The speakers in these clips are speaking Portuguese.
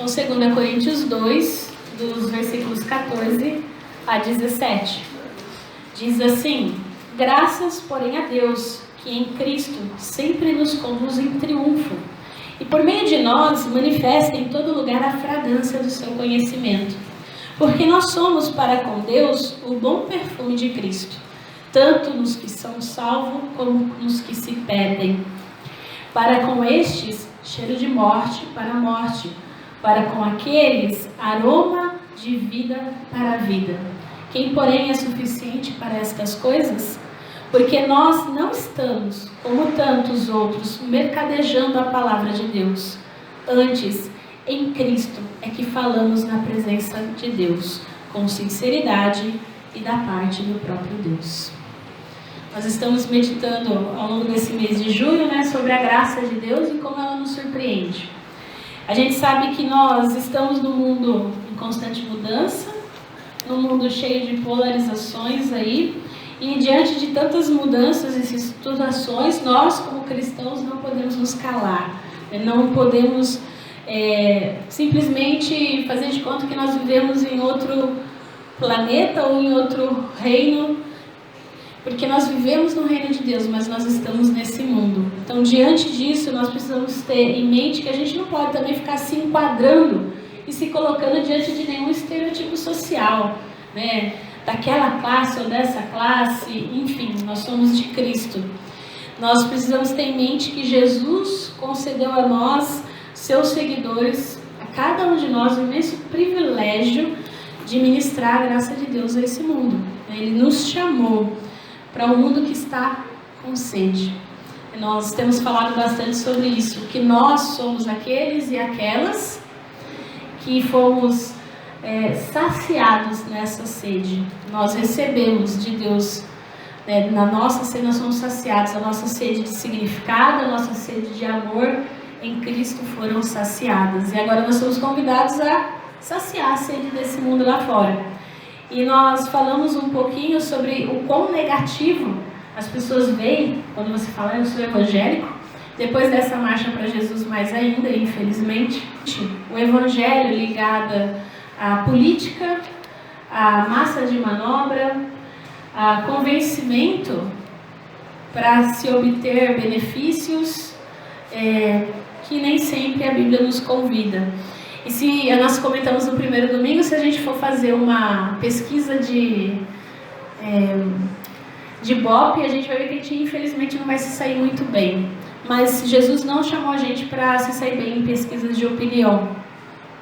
Então, 2 Coríntios 2, dos versículos 14 a 17. Diz assim: graças, porém, a Deus, que em Cristo sempre nos conduz em triunfo, e por meio de nós manifesta em todo lugar a fragrância do seu conhecimento. Porque nós somos para com Deus o bom perfume de Cristo, tanto nos que são salvos como nos que se perdem. Para com estes, cheiro de morte para a morte, para com aqueles, aroma de vida para a vida. Quem, porém, é suficiente para estas coisas? Porque nós não estamos, como tantos outros, mercadejando a palavra de Deus. Antes, em Cristo é que falamos na presença de Deus, com sinceridade e da parte do próprio Deus. Nós estamos meditando ao longo desse mês de junho, sobre a graça de Deus e como ela nos surpreende. A gente sabe que nós estamos num mundo em constante mudança, num mundo cheio de polarizações aí, e diante de tantas mudanças e situações, nós como cristãos não podemos nos calar, não podemos simplesmente fazer de conta que nós vivemos em outro planeta ou em outro reino, porque nós vivemos no reino de Deus, mas nós estamos nesse mundo. Então, diante disso, nós precisamos ter em mente que a gente não pode também ficar se enquadrando e se colocando diante de nenhum estereotipo social, daquela classe ou dessa classe, enfim, nós somos de Cristo. Nós precisamos ter em mente que Jesus concedeu a nós, seus seguidores, a cada um de nós, o imenso privilégio de ministrar a graça de Deus a esse mundo. Ele nos chamou para um mundo que está com sede. Nós temos falado bastante sobre isso, que nós somos aqueles e aquelas que fomos saciados nessa sede. Nós recebemos de Deus, na nossa sede nós somos saciados, a nossa sede de significado, a nossa sede de amor em Cristo foram saciadas. E agora nós somos convidados a saciar a sede desse mundo lá fora. E nós falamos um pouquinho sobre o quão negativo as pessoas veem quando você fala: eu sou evangélico. Depois dessa marcha para Jesus mais ainda, infelizmente, o evangelho ligado à política, à massa de manobra, a convencimento para se obter benefícios que nem sempre a Bíblia nos convida. E se nós comentamos no primeiro domingo, se a gente for fazer uma pesquisa de Ibope, a gente vai ver que a gente infelizmente não vai se sair muito bem. Mas Jesus não chamou a gente para se sair bem em pesquisas de opinião.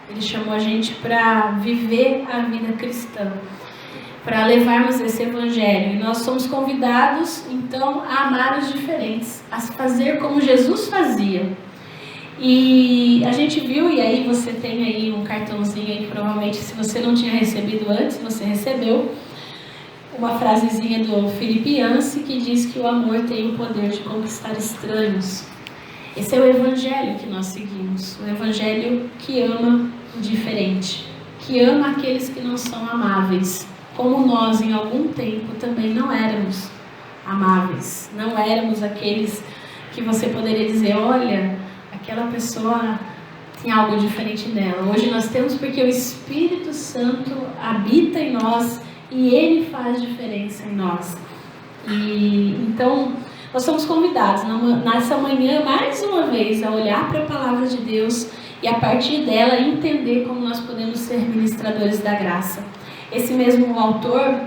Ele chamou a gente para viver a vida cristã, para levarmos esse evangelho. E nós somos convidados, então, a amar os diferentes, a fazer como Jesus fazia. E a gente viu, e aí você tem aí um cartãozinho aí, provavelmente, se você não tinha recebido antes, você recebeu uma frasezinha do Philip Yancey que diz que o amor tem o poder de conquistar estranhos. Esse é o evangelho que nós seguimos, o evangelho que ama o diferente, que ama aqueles que não são amáveis, como nós em algum tempo também não éramos amáveis, não éramos aqueles que você poderia dizer: olha, aquela pessoa tem algo diferente dela. Hoje nós temos, porque o Espírito Santo habita em nós e Ele faz diferença em nós. E então nós somos convidados nessa manhã mais uma vez a olhar para a palavra de Deus e a partir dela entender como nós podemos ser ministradores da graça. Esse mesmo autor,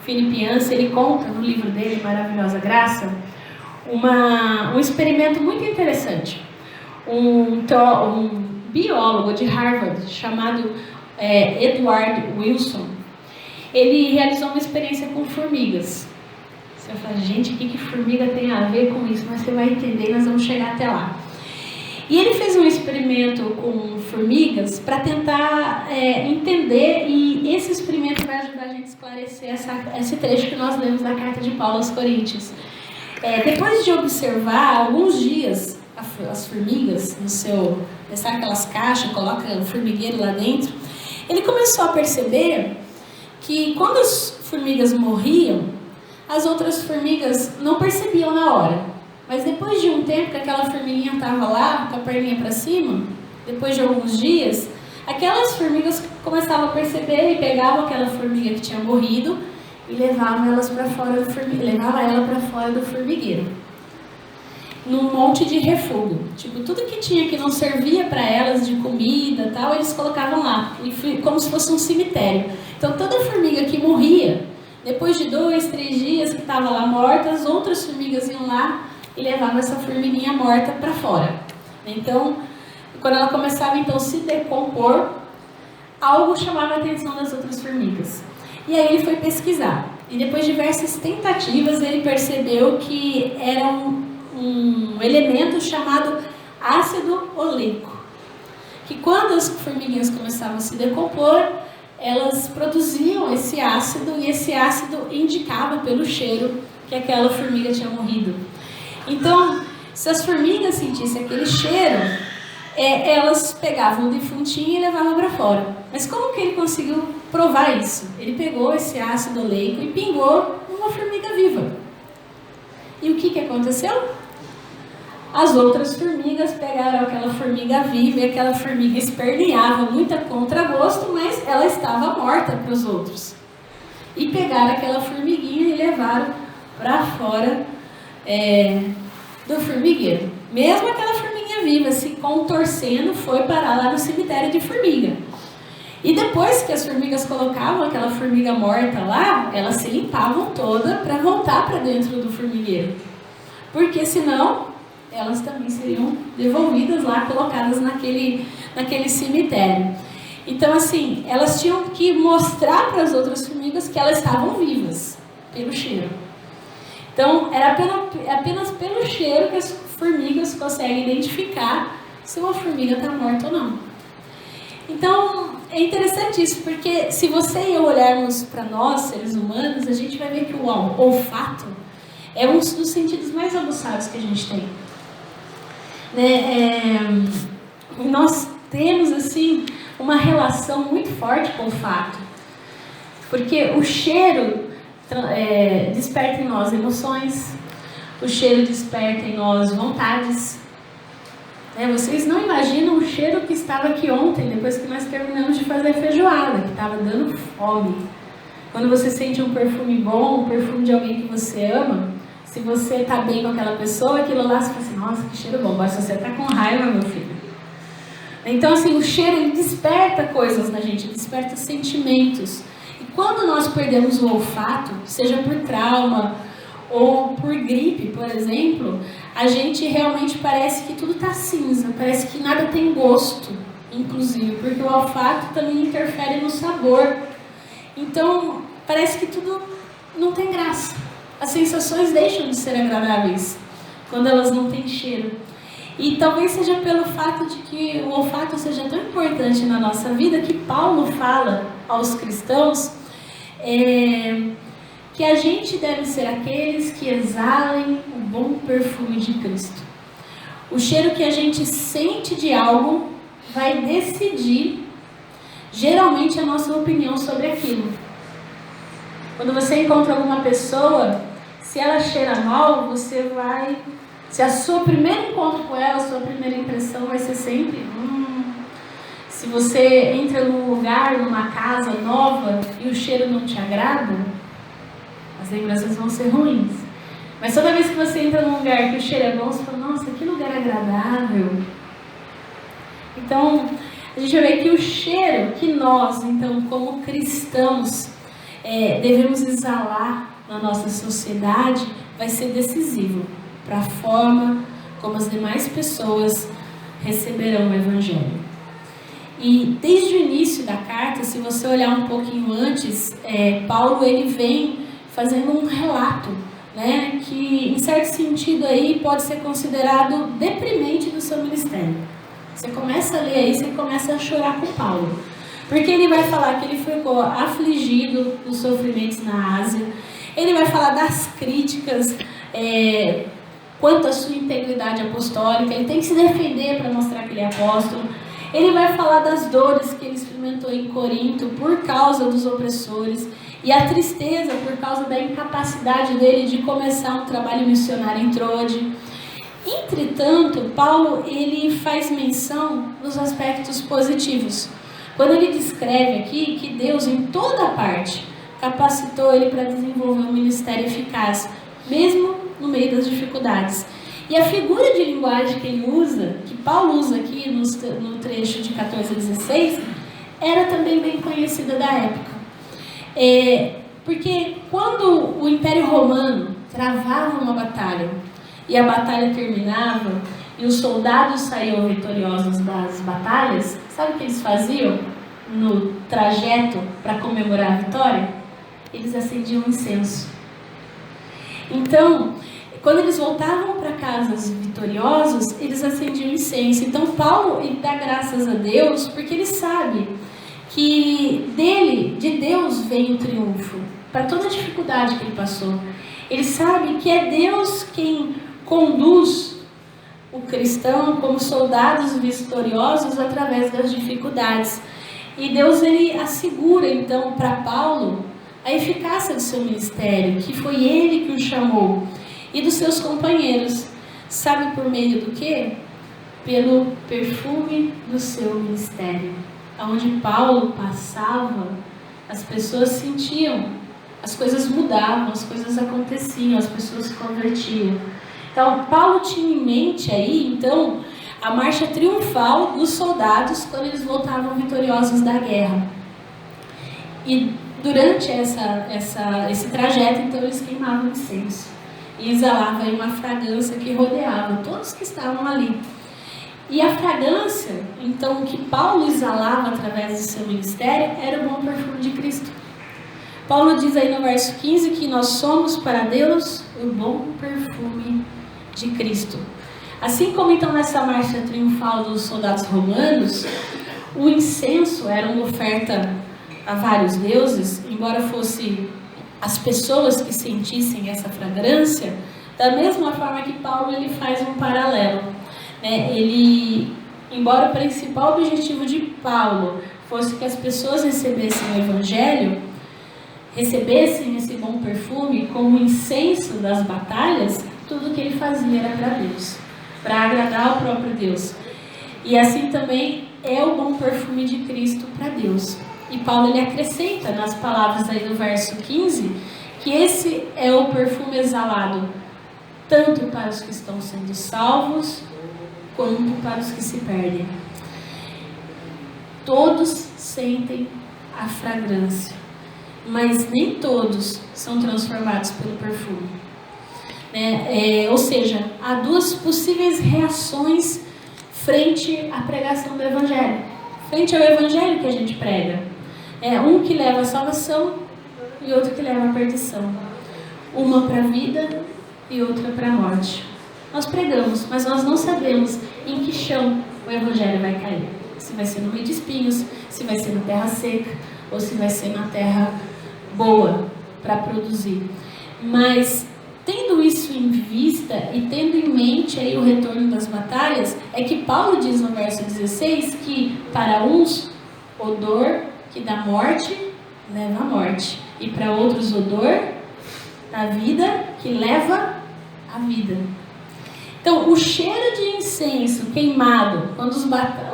Philip Yancey, ele conta no livro dele, Maravilhosa Graça, um experimento muito interessante. Um biólogo de Harvard chamado Edward Wilson, ele realizou uma experiência com formigas. Você vai falar: gente, o que formiga tem a ver com isso? Mas você vai entender, nós vamos chegar até lá. E ele fez um experimento com formigas para tentar entender, e esse experimento vai ajudar a gente a esclarecer esse trecho que nós lemos da carta de Paulo aos Coríntios. Depois de observar alguns dias as formigas sabe aquelas caixas, coloca o formigueiro lá dentro, ele começou a perceber que quando as formigas morriam, as outras formigas não percebiam na hora. Mas depois de um tempo que aquela formiguinha estava lá, com a perninha para cima, depois de alguns dias, aquelas formigas começavam a perceber e pegavam aquela formiga que tinha morrido e levavam ela para fora do formigueiro, num monte de refúgio. Tipo, tudo que tinha que não servia para elas de comida, tal, eles colocavam lá, como se fosse um cemitério. Então toda formiga que morria, depois de 2, 3 dias que estava lá morta, as outras formigas iam lá e levavam essa formiguinha morta para fora. Então, quando ela começava então a se decompor, algo chamava a atenção das outras formigas. E aí ele foi pesquisar. E depois de diversas tentativas, ele percebeu que era um elemento chamado ácido oleico. Que quando as formiguinhas começavam a se decompor, elas produziam esse ácido, e esse ácido indicava pelo cheiro que aquela formiga tinha morrido. Então, se as formigas sentissem aquele cheiro, elas pegavam o defuntinho e levavam para fora. Mas como que ele conseguiu provar isso? Ele pegou esse ácido oleico e pingou numa formiga viva. E o que aconteceu? As outras formigas pegaram aquela formiga viva e aquela formiga esperneava muito a contragosto, mas ela estava morta para os outros. E pegaram aquela formiguinha e levaram para fora do formigueiro. Mesmo aquela formiguinha viva se contorcendo, foi parar lá no cemitério de formiga. E depois que as formigas colocavam aquela formiga morta lá, elas se limpavam toda para voltar para dentro do formigueiro. Porque senão elas também seriam devolvidas lá, colocadas naquele cemitério. Então, assim, elas tinham que mostrar para as outras formigas que elas estavam vivas, pelo cheiro. Então, era apenas pelo cheiro que as formigas conseguem identificar se uma formiga está morta ou não. Então, é interessante isso, porque se você e eu olharmos para nós, seres humanos, a gente vai ver que o olfato é um dos sentidos mais aguçados que a gente tem. Nós temos, assim, uma relação muito forte com o olfato, porque o cheiro desperta em nós emoções, o cheiro desperta em nós vontades. Vocês não imaginam o cheiro que estava aqui ontem, depois que nós terminamos de fazer feijoada, que estava dando fome. Quando você sente um perfume bom, um perfume de alguém que você ama, se você está bem com aquela pessoa, aquilo lá, você fala assim, nossa, que cheiro bom. Mas se você está com raiva, meu filho. Então, assim, o cheiro, ele desperta coisas na gente, desperta sentimentos. E quando nós perdemos o olfato, seja por trauma ou por gripe, por exemplo, a gente realmente parece que tudo está cinza, parece que nada tem gosto, inclusive, porque o olfato também interfere no sabor. Então, parece que tudo não tem graça. As sensações deixam de ser agradáveis quando elas não têm cheiro. E talvez seja pelo fato de que o olfato seja tão importante na nossa vida que Paulo fala aos cristãos que a gente deve ser aqueles que exalem o bom perfume de Cristo. O cheiro que a gente sente de algo vai decidir, geralmente, a nossa opinião sobre aquilo. Quando você encontra alguma pessoa, se ela cheira mal, se a sua primeiro encontro com ela, a sua primeira impressão vai ser sempre se você entra num lugar, numa casa nova e o cheiro não te agrada, as lembranças vão ser ruins. Mas toda vez que você entra num lugar que o cheiro é bom, você fala, nossa, que lugar agradável. Então, a gente vai ver que o cheiro que nós, então, como cristãos, devemos exalar na nossa sociedade, vai ser decisivo para a forma como as demais pessoas receberão o Evangelho. E desde o início da carta, se você olhar um pouquinho antes, Paulo ele vem fazendo um relato, né, que em certo sentido aí pode ser considerado deprimente do seu ministério. Você começa a ler aí, você começa a chorar com Paulo. Porque ele vai falar que ele ficou afligido dos sofrimentos na Ásia. Ele vai falar das críticas quanto à sua integridade apostólica. Ele tem que se defender para mostrar que ele é apóstolo. Ele vai falar das dores que ele experimentou em Corinto por causa dos opressores. E a tristeza por causa da incapacidade dele de começar um trabalho missionário em Troade. Entretanto, Paulo ele faz menção dos aspectos positivos. Quando ele descreve aqui que Deus em toda parte capacitou ele para desenvolver um ministério eficaz, mesmo no meio das dificuldades. E a figura de linguagem que ele usa, que Paulo usa aqui no trecho de 14 a 16, era também bem conhecida da época. Porque quando o Império Romano travava uma batalha e a batalha terminava e os soldados saíam vitoriosos das batalhas, sabe o que eles faziam no trajeto para comemorar a vitória? Eles acendiam incenso. Então, quando eles voltavam para casas vitoriosos, eles acendiam incenso. Então, Paulo ele dá graças a Deus porque ele sabe que de Deus vem o triunfo para toda a dificuldade que ele passou. Ele sabe que é Deus quem conduz o cristão como soldados vitoriosos através das dificuldades. E Deus ele assegura então para Paulo a eficácia do seu ministério, que foi ele que o chamou, e dos seus companheiros. Sabe por meio do quê? Pelo perfume do seu ministério. Onde Paulo passava, as pessoas sentiam, as coisas mudavam, as coisas aconteciam, as pessoas se convertiam. Então, Paulo tinha em mente aí, então, a marcha triunfal dos soldados quando eles voltavam vitoriosos da guerra. E durante esse trajeto, então, eles queimavam incenso e exalavam uma fragrância que rodeava todos que estavam ali. E a fragrância, então, que Paulo exalava através do seu ministério era o bom perfume de Cristo. Paulo diz aí no verso 15 que nós somos para Deus o bom perfume de Cristo. Assim como então nessa marcha triunfal dos soldados romanos, o incenso era uma oferta a vários deuses, embora fosse as pessoas que sentissem essa fragrância, da mesma forma que Paulo ele faz um paralelo. Embora o principal objetivo de Paulo fosse que as pessoas recebessem o Evangelho, recebessem esse bom perfume como incenso das batalhas, tudo que ele fazia era para Deus, para agradar o próprio Deus. E assim também é o bom perfume de Cristo para Deus. E Paulo ele acrescenta nas palavras aí do verso 15 que esse é o perfume exalado tanto para os que estão sendo salvos quanto para os que se perdem. Todos sentem a fragrância, mas nem todos são transformados pelo perfume. Ou seja, há duas possíveis reações frente à pregação do Evangelho. Frente ao Evangelho que a gente prega. Um que leva à salvação e outro que leva à perdição. Uma para a vida e outra para a morte. Nós pregamos, mas nós não sabemos em que chão o Evangelho vai cair. Se vai ser no meio de espinhos, se vai ser na terra seca, ou se vai ser na terra boa para produzir. Mas, tendo isso em vista e tendo em mente aí o retorno das batalhas, é que Paulo diz no verso 16 que para uns, odor que dá morte, leva à morte. E para outros, odor da vida que leva à vida. Então, o cheiro de incenso queimado, quando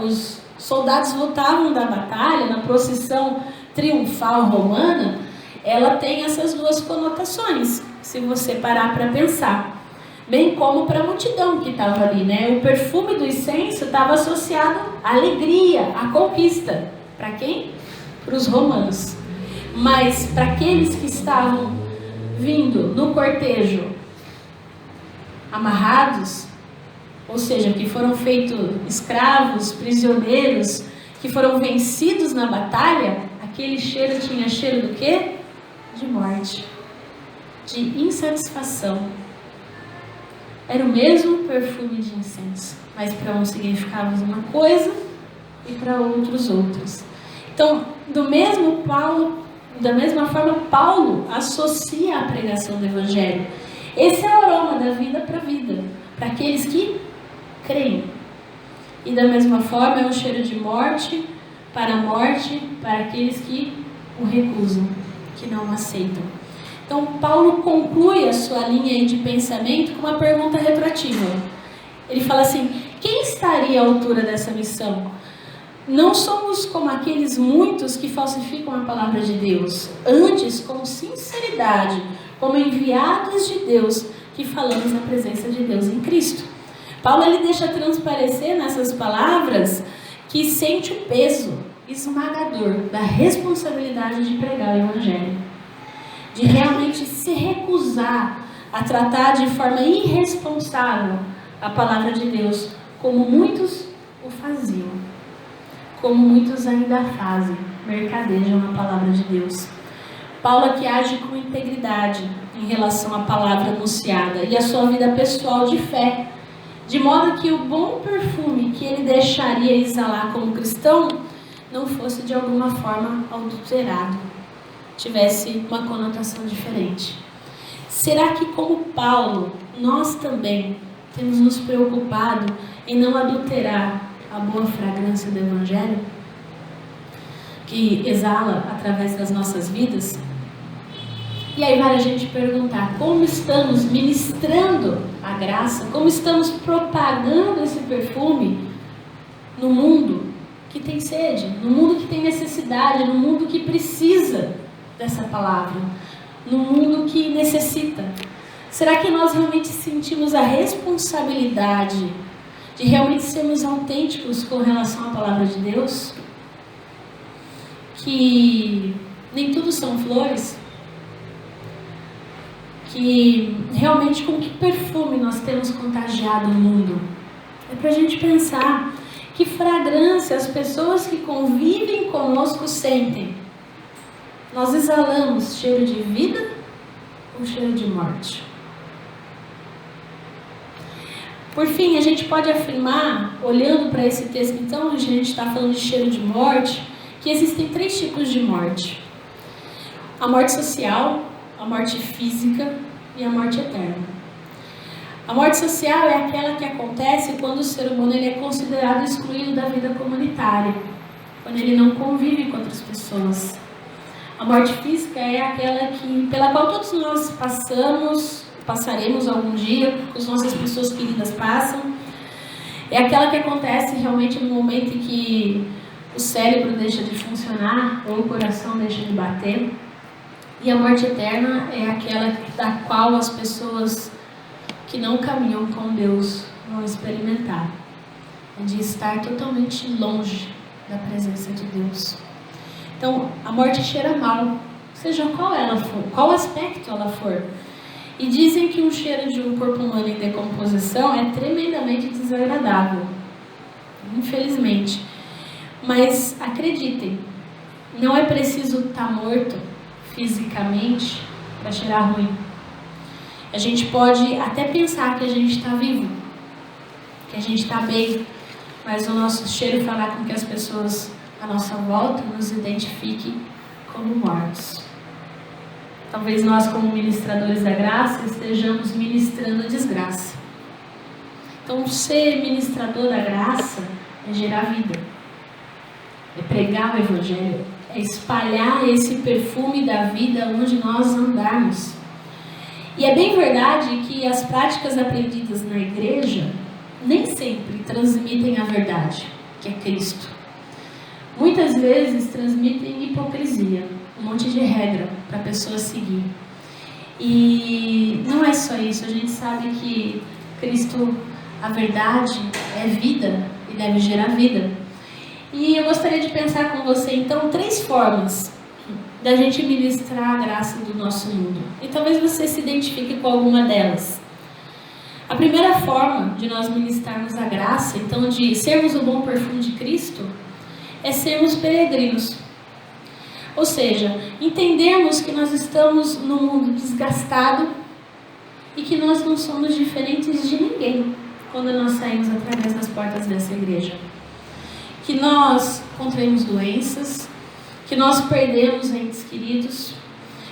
os soldados voltavam da batalha, na procissão triunfal romana, ela tem essas duas conotações, se você parar para pensar. Bem como para a multidão que estava ali, O perfume do incenso estava associado à alegria, à conquista. Para quem? Para os romanos. Mas para aqueles que estavam vindo no cortejo amarrados, ou seja, que foram feitos escravos, prisioneiros, que foram vencidos na batalha, aquele cheiro tinha cheiro do quê? De morte, de insatisfação. Era o mesmo perfume de incenso, mas para uns significava uma coisa e para outros outras. Então, da mesma forma, Paulo associa a pregação do Evangelho. Esse é o aroma da vida para a vida, para aqueles que creem. E da mesma forma, é um cheiro de morte para a morte, para aqueles que o recusam, que não o aceitam. Então, Paulo conclui a sua linha de pensamento com uma pergunta retroativa. Ele fala assim: quem estaria à altura dessa missão? Não somos como aqueles muitos que falsificam a palavra de Deus. Antes, com sinceridade, como enviados de Deus, que falamos na presença de Deus em Cristo. Paulo ele deixa transparecer nessas palavras que sente o peso esmagador da responsabilidade de pregar o Evangelho. De realmente se recusar a tratar de forma irresponsável a palavra de Deus, como muitos o faziam, como muitos ainda fazem, mercadejam a palavra de Deus. Paulo que age com integridade em relação à palavra anunciada e à sua vida pessoal de fé, de modo que o bom perfume que ele deixaria exalar como cristão não fosse de alguma forma adulterado, tivesse uma conotação diferente. Será que, como Paulo, nós também temos nos preocupado em não adulterar a boa fragrância do Evangelho que exala através das nossas vidas? E aí vale a gente perguntar: como estamos ministrando a graça? Como estamos propagando esse perfume no mundo que tem sede, no mundo que tem necessidade, no mundo que precisa dessa palavra, no mundo que necessita? Será que nós realmente sentimos a responsabilidade de realmente sermos autênticos com relação à palavra de Deus? Que nem tudo são flores? Que realmente com que perfume nós temos contagiado o mundo? É para a gente pensar que fragrância as pessoas que convivem conosco sentem. Nós exalamos cheiro de vida ou cheiro de morte? Por fim, a gente pode afirmar, olhando para esse texto, então, a gente está falando de cheiro de morte, que existem 3 tipos de morte: a morte social, a morte física e a morte eterna. A morte social é aquela que acontece quando o ser humano ele é considerado excluído da vida comunitária, quando ele não convive com outras pessoas. A morte física é aquela pela qual todos nós passaremos algum dia, as nossas pessoas queridas passam. É aquela que acontece realmente no momento em que o cérebro deixa de funcionar ou o coração deixa de bater. E a morte eterna é aquela da qual as pessoas que não caminham com Deus vão experimentar. É de estar totalmente longe da presença de Deus. Então, a morte cheira mal, seja qual ela for, qual aspecto ela for. E dizem que o cheiro de um corpo humano em decomposição é tremendamente desagradável, infelizmente. Mas acreditem, não é preciso estar morto fisicamente para cheirar ruim. A gente pode até pensar que a gente está vivo, que a gente está bem, mas o nosso cheiro fará com que as pessoas à nossa volta nos identifiquem como mortos. Talvez nós, como ministradores da graça, estejamos ministrando desgraça. Então, ser ministrador da graça é gerar vida, é pregar o Evangelho, é espalhar esse perfume da vida onde nós andarmos. E é bem verdade que as práticas aprendidas na igreja nem sempre transmitem a verdade, que é Cristo. Muitas vezes transmitem hipocrisia, um monte de regra para a pessoa seguir. E não é só isso, a gente sabe que Cristo, a verdade, é vida e deve gerar vida. E eu gostaria de pensar com você, então, 3 formas da gente ministrar a graça do nosso mundo. E talvez você se identifique com alguma delas. A primeira forma de nós ministrarmos a graça, então, de sermos o bom perfume de Cristo, é sermos peregrinos. Ou seja, entendermos que nós estamos num mundo desgastado e que nós não somos diferentes de ninguém quando nós saímos através das portas dessa igreja. Que nós contraímos doenças, que nós perdemos entes queridos,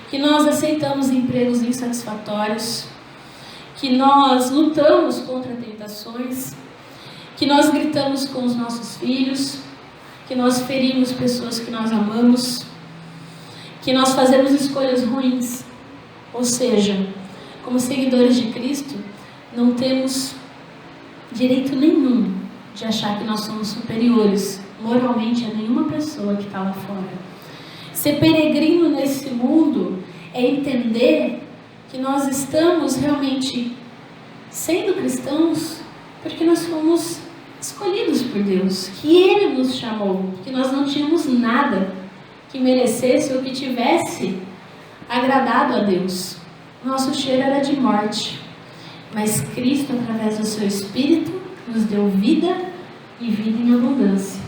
que nós aceitamos empregos insatisfatórios, que nós lutamos contra tentações, que nós gritamos com os nossos filhos, que nós ferimos pessoas que nós amamos, que nós fazemos escolhas ruins. Ou seja, como seguidores de Cristo, não temos direito nenhum de achar que nós somos superiores moralmente a nenhuma pessoa que está lá fora. Ser peregrino nesse mundo é entender que nós estamos realmente sendo cristãos porque nós fomos escolhidos por Deus, que Ele nos chamou, que nós não tínhamos nada que merecesse ou que tivesse agradado a Deus. Nosso cheiro era de morte, mas Cristo, através do seu Espírito, nos deu vida e vida em abundância.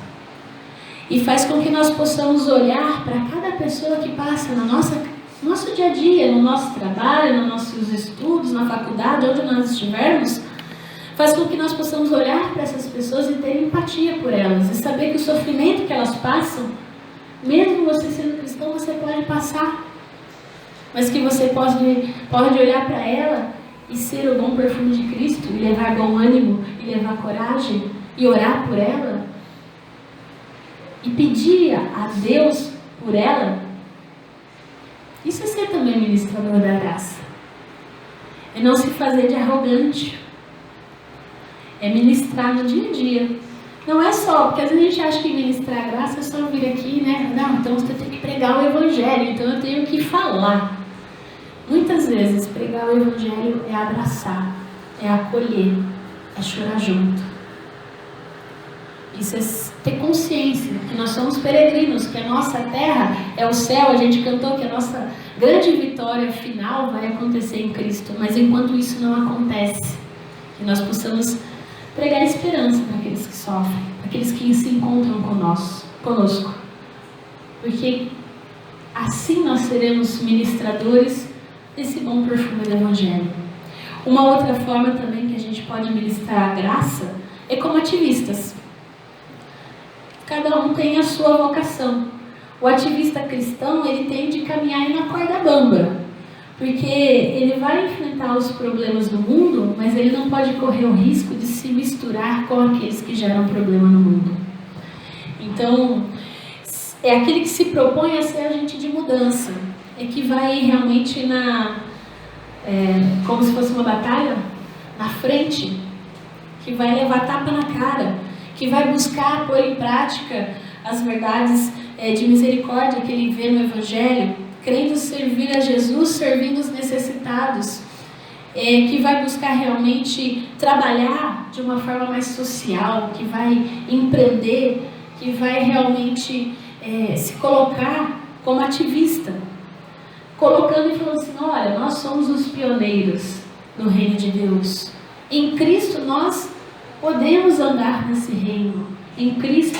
E faz com que nós possamos olhar para cada pessoa que passa no nosso dia a dia, no nosso trabalho, nos nossos estudos, na faculdade, onde nós estivermos, faz com que nós possamos olhar para essas pessoas e ter empatia por elas, e saber que o sofrimento que elas passam, mesmo você sendo cristão, você pode passar, mas que você pode olhar para ela e ser o bom perfume de Cristo, e levar bom ânimo, e levar coragem, e orar por ela, e pedir a Deus por ela. Isso é ser também ministrador da graça. É não se fazer de arrogante. É ministrar no dia a dia. Não é só, porque às vezes a gente acha que ministrar a graça é só vir aqui, né? Não, então você tem que pregar o Evangelho, então eu tenho que falar. Muitas vezes pregar o Evangelho é abraçar, é acolher, é chorar junto. Isso é ter consciência que nós somos peregrinos, que a nossa terra é o céu. A gente cantou que a nossa grande vitória final vai acontecer em Cristo, mas enquanto isso não acontece, que nós possamos pregar esperança para aqueles que sofrem, para aqueles que se encontram conosco, porque assim nós seremos ministradores desse bom perfume do Evangelho. Uma outra forma também que a gente pode ministrar a graça é como ativistas. Cada um tem a sua vocação. O ativista cristão, ele tem de caminhar na corda bamba, porque ele vai enfrentar os problemas do mundo, mas ele não pode correr o risco de se misturar com aqueles que geram problema no mundo. Então, é aquele que se propõe a ser agente de mudança, é que vai realmente como se fosse uma batalha, na frente, que vai levar tapa na cara, que vai buscar pôr em prática as verdades de misericórdia que ele vê no Evangelho, crendo servir a Jesus, servindo os necessitados, que vai buscar realmente trabalhar de uma forma mais social, que vai empreender, que vai realmente se colocar como ativista, colocando e falando assim: olha, nós somos os pioneiros no reino de Deus. Em Cristo nós podemos andar nesse reino. Em Cristo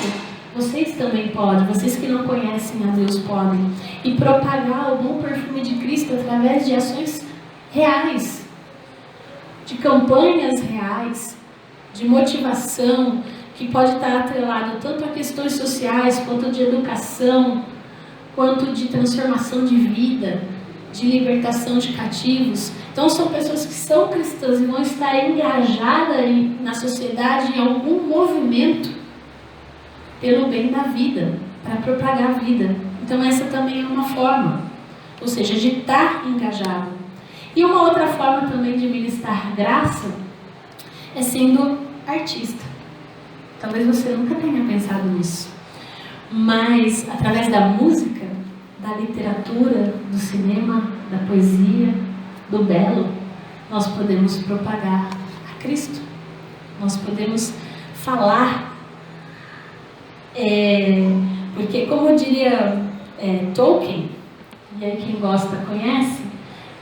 vocês também podem, vocês que não conhecem a Deus podem. E propagar o bom perfume de Cristo através de ações reais, de campanhas reais, de motivação, que pode estar atrelado tanto a questões sociais, quanto de educação, quanto de transformação de vida, de libertação de cativos. Então são pessoas que são cristãs e vão estar engajadas na sociedade em algum movimento pelo bem da vida, para propagar a vida. Então essa também é uma forma, ou seja, de estar engajado. E uma outra forma também de ministrar graça é sendo artista. Talvez você nunca tenha pensado nisso, mas através da música, da literatura, do cinema, da poesia, do belo, nós podemos propagar a Cristo. Nós podemos falar, porque como diria Tolkien, e aí quem gosta conhece,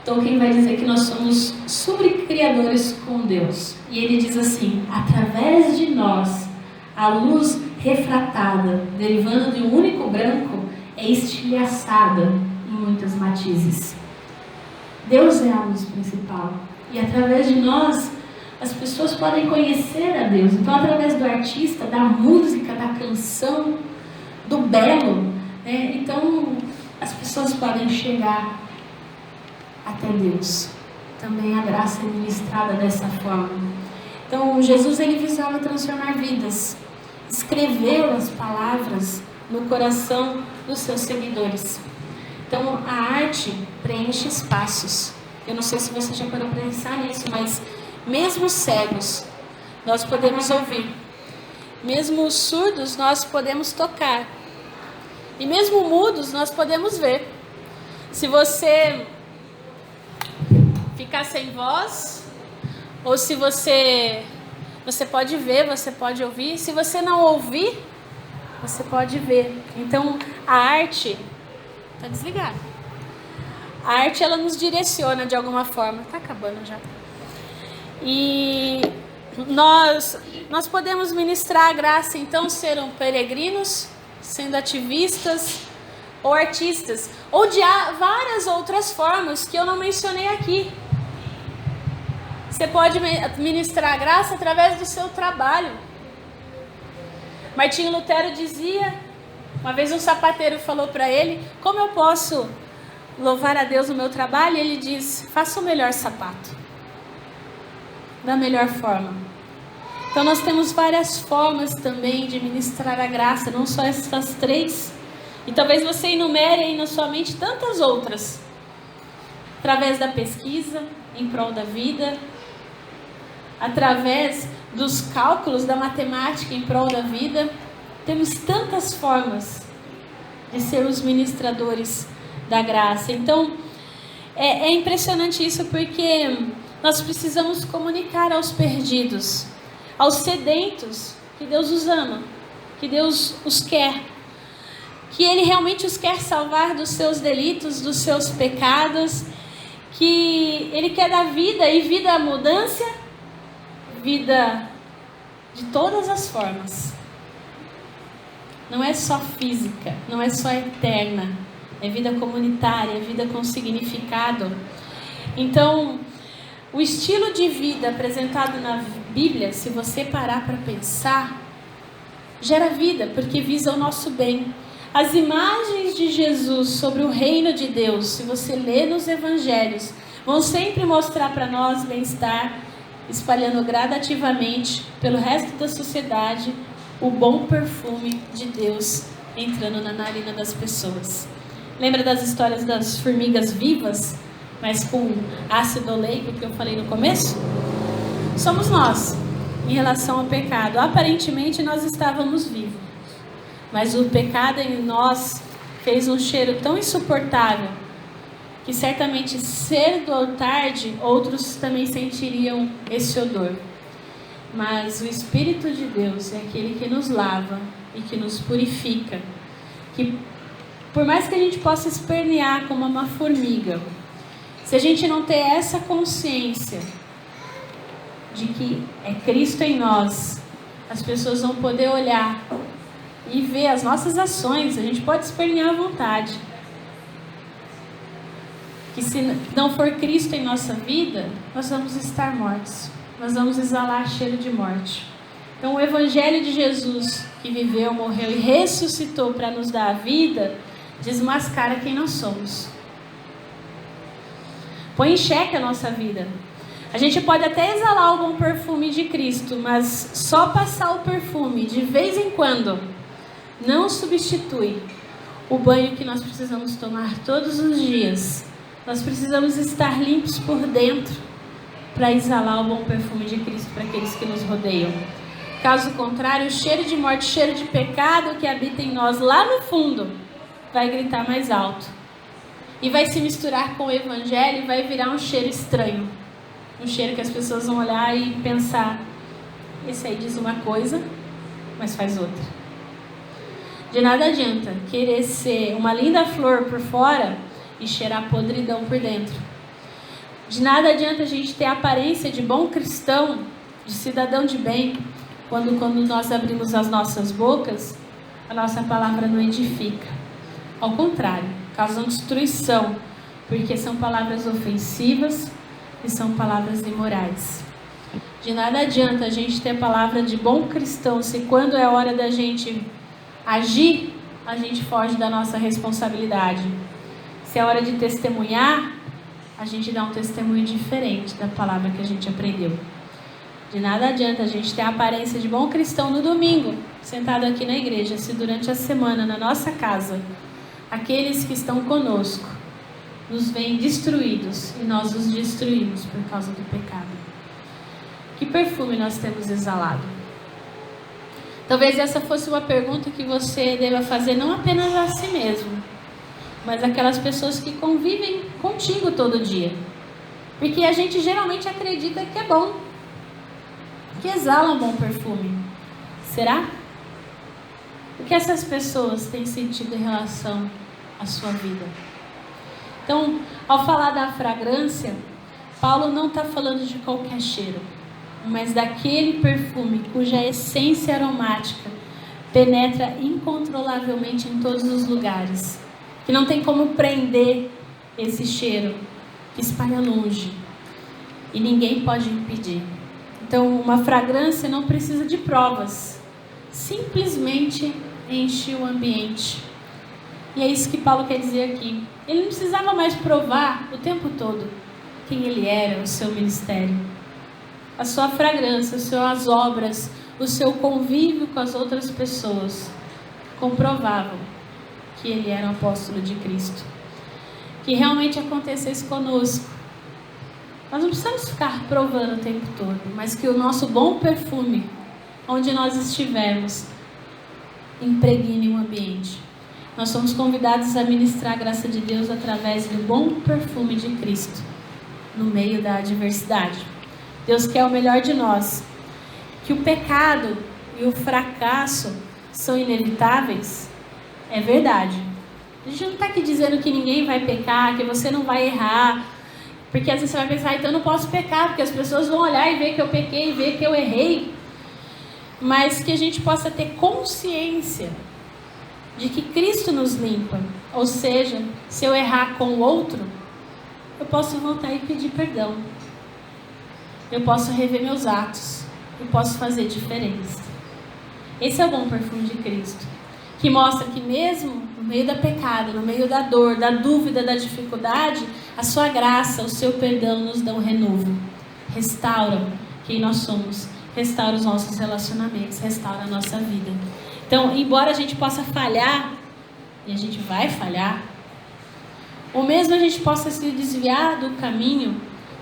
Tolkien vai dizer que nós somos subcriadores com Deus. E ele diz assim: através de nós, a luz refratada, derivando de um único branco, é estilhaçada em muitas matizes. Deus é a luz principal. E através de nós, as pessoas podem conhecer a Deus. Então, através do artista, da música, da canção, do belo, então as pessoas podem chegar até Deus. Também a graça é ministrada dessa forma. Então, Jesus, ele visava transformar vidas. Escreveu as palavras no coração dos seus seguidores. Então, a arte preenche espaços. Eu não sei se você já parou para pensar nisso, mas mesmo cegos nós podemos ouvir. Mesmo surdos, nós podemos tocar. E mesmo mudos, nós podemos ver. Se você ficar sem voz, ou se você pode ver, você pode ouvir. Se você não ouvir, você pode ver. Então, a arte está desligada. A arte, ela nos direciona de alguma forma. Está acabando já. E nós podemos ministrar a graça, então, serem peregrinos, sendo ativistas ou artistas, ou de várias outras formas que eu não mencionei aqui. Você pode ministrar a graça através do seu trabalho. Martinho Lutero dizia, uma vez um sapateiro falou para ele, como eu posso louvar a Deus no meu trabalho? Ele diz, faça o melhor sapato, da melhor forma. Então nós temos várias formas também de ministrar a graça, não só essas 3. E talvez você enumere aí na sua mente tantas outras. Através da pesquisa em prol da vida, através dos cálculos da matemática em prol da vida. Temos tantas formas de sermos ministradores da graça. Então, é impressionante isso, porque nós precisamos comunicar aos perdidos, aos sedentos, que Deus os ama, que Deus os quer, que Ele realmente os quer salvar dos seus delitos, dos seus pecados, que Ele quer dar vida, e vida à mudança, vida de todas as formas. Não é só física, não é só eterna, é vida comunitária, é vida com significado. Então, o estilo de vida apresentado na Bíblia, se você parar para pensar, gera vida, porque visa o nosso bem. As imagens de Jesus sobre o reino de Deus, se você ler nos evangelhos, vão sempre mostrar para nós bem-estar, espalhando gradativamente pelo resto da sociedade o bom perfume de Deus entrando na narina das pessoas. Lembra das histórias das formigas vivas, mas com ácido oleico que eu falei no começo? Somos nós, em relação ao pecado. Aparentemente nós estávamos vivos, mas o pecado em nós fez um cheiro tão insuportável que certamente cedo ou tarde outros também sentiriam esse odor. Mas o Espírito de Deus é aquele que nos lava e que nos purifica, que por mais que a gente possa espernear como uma formiga, se a gente não ter essa consciência de que é Cristo em nós, as pessoas vão poder olhar e ver as nossas ações. A gente pode espernear à vontade, que se não for Cristo em nossa vida, nós vamos estar mortos, nós vamos exalar cheiro de morte. Então o Evangelho de Jesus, que viveu, morreu e ressuscitou para nos dar a vida, desmascara quem nós somos, põe em xeque a nossa vida. A gente pode até exalar o bom perfume de Cristo, mas só passar o perfume de vez em quando não substitui o banho que nós precisamos tomar todos os dias. Nós precisamos estar limpos por dentro para exalar o bom perfume de Cristo para aqueles que nos rodeiam. Caso contrário, o cheiro de morte, o cheiro de pecado que habita em nós lá no fundo vai gritar mais alto e vai se misturar com o Evangelho e vai virar um cheiro estranho, um cheiro que as pessoas vão olhar e pensar: esse aí diz uma coisa, mas faz outra. De nada adianta querer ser uma linda flor por fora e cheirar podridão por dentro. De nada adianta a gente ter a aparência de bom cristão, de cidadão de bem, quando nós abrimos as nossas bocas, a nossa palavra não edifica. Ao contrário, causam destruição, porque são palavras ofensivas e são palavras imorais. De nada adianta a gente ter palavra de bom cristão, se quando é hora da gente agir, a gente foge da nossa responsabilidade. Se é hora de testemunhar, a gente dá um testemunho diferente da palavra que a gente aprendeu. De nada adianta a gente ter a aparência de bom cristão no domingo, sentado aqui na igreja, se durante a semana, na nossa casa, aqueles que estão conosco nos veem destruídos e nós os destruímos por causa do pecado. Que perfume nós temos exalado? Talvez essa fosse uma pergunta que você deva fazer não apenas a si mesmo, mas aquelas pessoas que convivem contigo todo dia. Porque a gente geralmente acredita que é bom, que exala um bom perfume. Será? O que essas pessoas têm sentido em relação à sua vida? Então, ao falar da fragrância, Paulo não está falando de qualquer cheiro, mas daquele perfume cuja essência aromática penetra incontrolavelmente em todos os lugares, que não tem como prender esse cheiro, que espalha longe e ninguém pode impedir. Então, uma fragrância não precisa de provas, simplesmente enche o ambiente. E é isso que Paulo quer dizer aqui. Ele não precisava mais provar o tempo todo quem ele era, o seu ministério. A sua fragrância, as suas obras, o seu convívio com as outras pessoas comprovavam que ele era um apóstolo de Cristo. Que realmente acontecesse conosco. Nós não precisamos ficar provando o tempo todo, mas que o nosso bom perfume, onde nós estivermos, impregne o ambiente. Nós somos convidados a ministrar a graça de Deus através do bom perfume de Cristo, no meio da adversidade. Deus quer o melhor de nós. Que o pecado e o fracasso são inevitáveis, é verdade. A gente não está aqui dizendo que ninguém vai pecar, que você não vai errar, porque às vezes você vai pensar, então eu não posso pecar, porque as pessoas vão olhar e ver que eu pequei, ver que eu errei. Mas que a gente possa ter consciência de que Cristo nos limpa. Ou seja, se eu errar com o outro, eu posso voltar e pedir perdão. Eu posso rever meus atos. Eu posso fazer diferença. Esse é o bom perfume de Cristo, que mostra que mesmo no meio da pecado, no meio da dor, da dúvida, da dificuldade, a sua graça, o seu perdão nos dão renovo. Restauram quem nós somos. Restaura os nossos relacionamentos, restaura a nossa vida. Então, embora a gente possa falhar, e a gente vai falhar, ou mesmo a gente possa se desviar do caminho,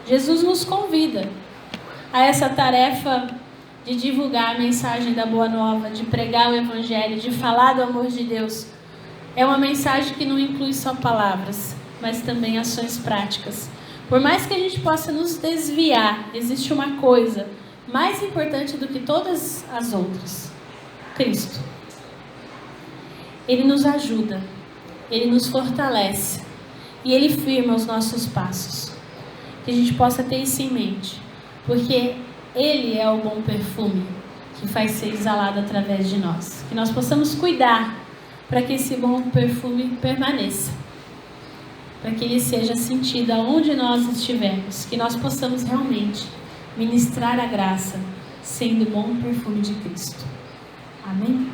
Jesus nos convida a essa tarefa de divulgar a mensagem da Boa Nova, de pregar o Evangelho, de falar do amor de Deus. É uma mensagem que não inclui só palavras, mas também ações práticas. Por mais que a gente possa nos desviar, existe uma coisa mais importante do que todas as outras: Cristo. Ele nos ajuda, Ele nos fortalece e Ele firma os nossos passos. Que a gente possa ter isso em mente, porque Ele é o bom perfume que faz ser exalado através de nós. Que nós possamos cuidar para que esse bom perfume permaneça, para que ele seja sentido aonde nós estivermos, que nós possamos realmente ministrar a graça, sendo o bom perfume de Cristo. Amém?